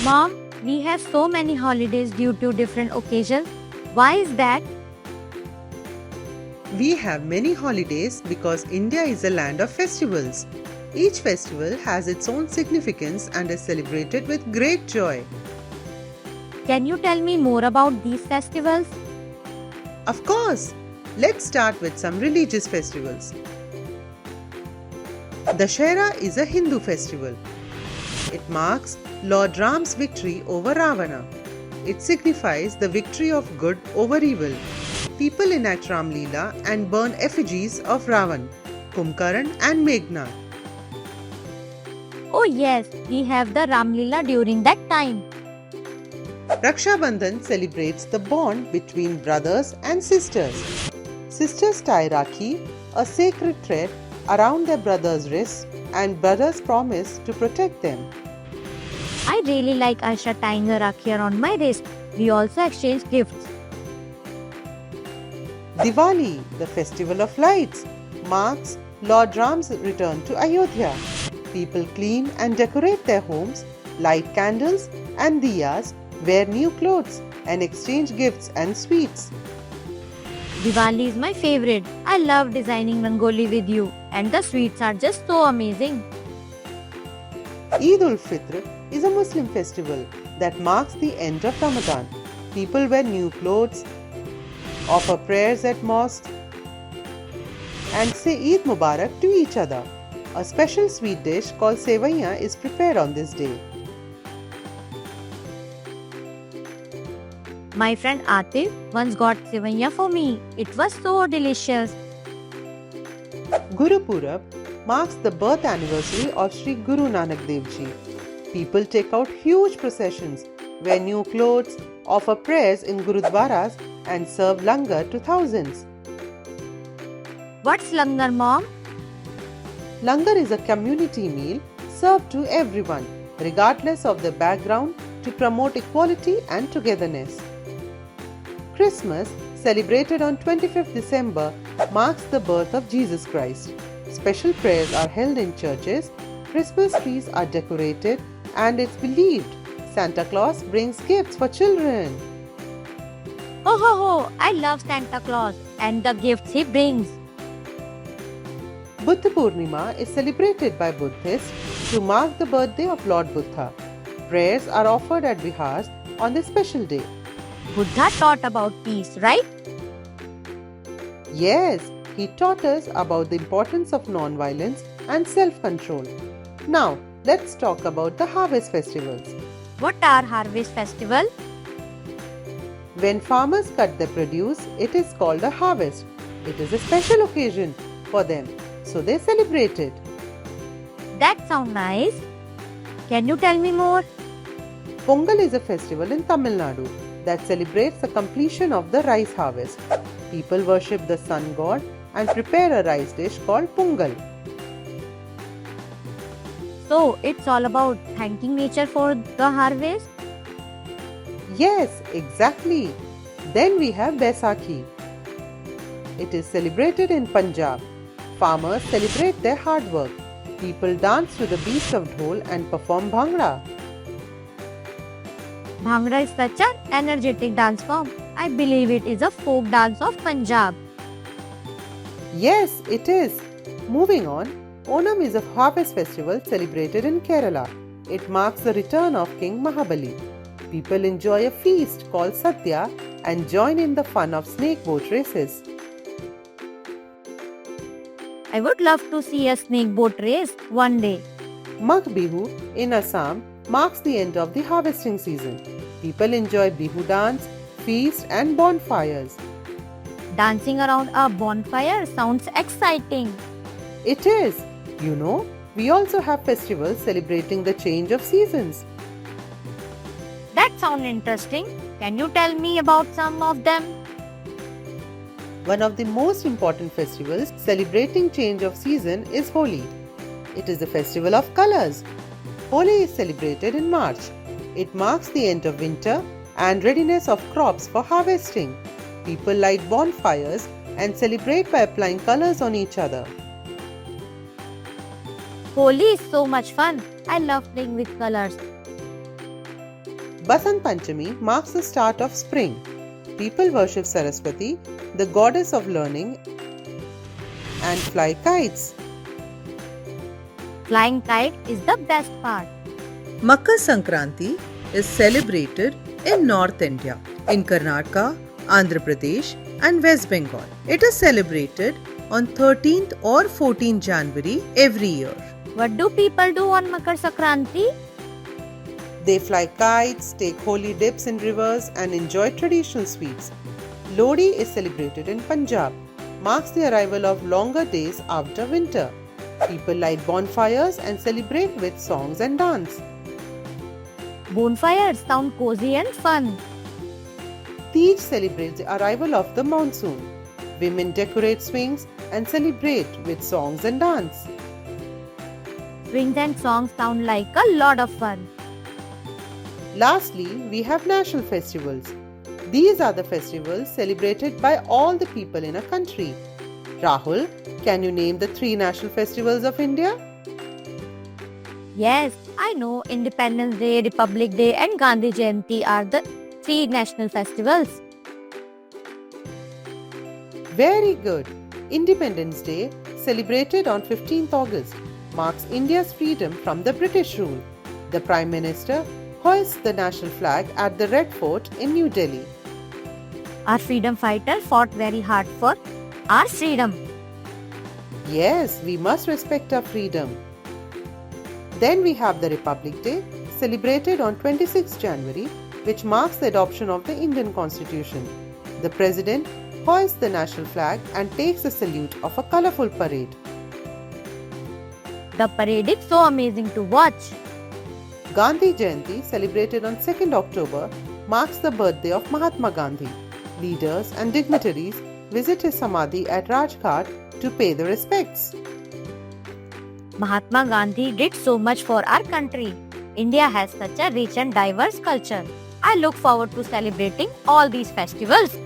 Mom, we have so many holidays due to different occasions. Why is that? We have many holidays because India is a land of festivals. Each festival has its own significance and is celebrated with great joy. Can you tell me more about these festivals? Of course, let's start with some religious festivals. Dussehra is a Hindu festival. It marks Lord Ram's victory over Ravana. It signifies the victory of good over evil. People enact Ram Leela and burn effigies of Ravan, Kumbhakarna and Meghna. Oh yes, we have the Ramlila during that time. Raksha Bandhan celebrates the bond between brothers and sisters. Sisters tie Rakhi, a sacred thread, around their brothers' wrists, and brothers promise to protect them. I really like Aisha tying a rakhi around my wrist. We also exchange gifts. Diwali, the festival of lights, marks Lord Ram's return to Ayodhya. People clean and decorate their homes, light candles and diyas, wear new clothes, and exchange gifts and sweets. Diwali is my favorite. I love designing Rangoli with you, and the sweets are just so amazing. Eid ul Fitr is a Muslim festival that marks the end of Ramadan. People wear new clothes, offer prayers at mosques, and say Eid Mubarak to each other. A special sweet dish called Sevaiya is prepared on this day. My friend Atif once got sevaiya for me. It was so delicious. Guru Purab marks the birth anniversary of Sri Guru Nanak Dev Ji. People take out huge processions, wear new clothes, offer prayers in Gurudwaras, and serve langar to thousands. What's langar, Mom? Langar is a community meal served to everyone, regardless of their background, to promote equality and togetherness. Christmas, celebrated on 25th December, marks the birth of Jesus Christ. Special prayers are held in churches, Christmas trees are decorated, and it's believed Santa Claus brings gifts for children. Ho ho ho! I love Santa Claus and the gifts he brings. Buddha Purnima is celebrated by Buddhists to mark the birthday of Lord Buddha. Prayers are offered at vihars on this special day. Buddha taught about peace, right? Yes, he taught us about the importance of non-violence and self-control. Now, let's talk about the harvest festivals. What are harvest festival? When farmers cut their produce, it is called a harvest. It is a special occasion for them, so they celebrate it. That sounds nice. Can you tell me more? Pongal is a festival in Tamil Nadu that celebrates the completion of the rice harvest. People worship the sun god and prepare a rice dish called Pongal. So, it's all about thanking nature for the harvest? Yes, exactly. Then we have Baisakhi. It is celebrated in Punjab. Farmers celebrate their hard work. People dance to the beats of dhol and perform bhangra. Bhangra is such an energetic dance form. I believe it is a folk dance of Punjab. Yes, it is. Moving on, Onam is a harvest festival celebrated in Kerala. It marks the return of King Mahabali. People enjoy a feast called Sadhya and join in the fun of snake boat races. I would love to see a snake boat race one day. Magh Bihu in Assam marks the end of the harvesting season. People enjoy Bihu dance, feast and bonfires. Dancing around a bonfire sounds exciting. It is. You know, we also have festivals celebrating the change of seasons. That sounds interesting. Can you tell me about some of them? One of the most important festivals celebrating change of season is Holi. It is the festival of colors. Holi is celebrated in March. It marks the end of winter and readiness of crops for harvesting. People light bonfires and celebrate by applying colors on each other. Holi is so much fun. I love playing with colors. Basant Panchami marks the start of spring. People worship Saraswati, the goddess of learning, and fly kites. Flying kite is the best part. Makar Sankranti is celebrated in North India, in Karnataka, Andhra Pradesh, and West Bengal. It is celebrated on 13th or 14th January every year. What do people do on Makar Sankranti? They fly kites, take holy dips in rivers, and enjoy traditional sweets. Lodi is celebrated in Punjab, marks the arrival of longer days after winter. People light bonfires and celebrate with songs and dance. Bonfires sound cozy and fun. Tej celebrates the arrival of the monsoon. Women decorate swings and celebrate with songs and dance. Swings and songs sound like a lot of fun. Lastly, we have national festivals. These are the festivals celebrated by all the people in a country. Rahul, can you name the 3 national festivals of India? Yes, I know Independence Day, Republic Day and Gandhi Jayanti are the 3 national festivals. Very good. Independence Day, celebrated on 15th August, marks India's freedom from the British rule. The Prime Minister hoists the national flag at the Red Fort in New Delhi. Our freedom fighters fought very hard for our freedom. Yes, we must respect our freedom. Then we have the Republic Day, celebrated on 26 January, which marks the adoption of the Indian Constitution. The President hoists the national flag and takes the salute of a colorful parade. The parade is so amazing to watch. Gandhi Jayanti, celebrated on 2nd October, marks the birthday of Mahatma Gandhi. Leaders and dignitaries visit his samadhi at Rajghat to pay the respects. Mahatma Gandhi did so much for our country. India has such a rich and diverse culture. I look forward to celebrating all these festivals.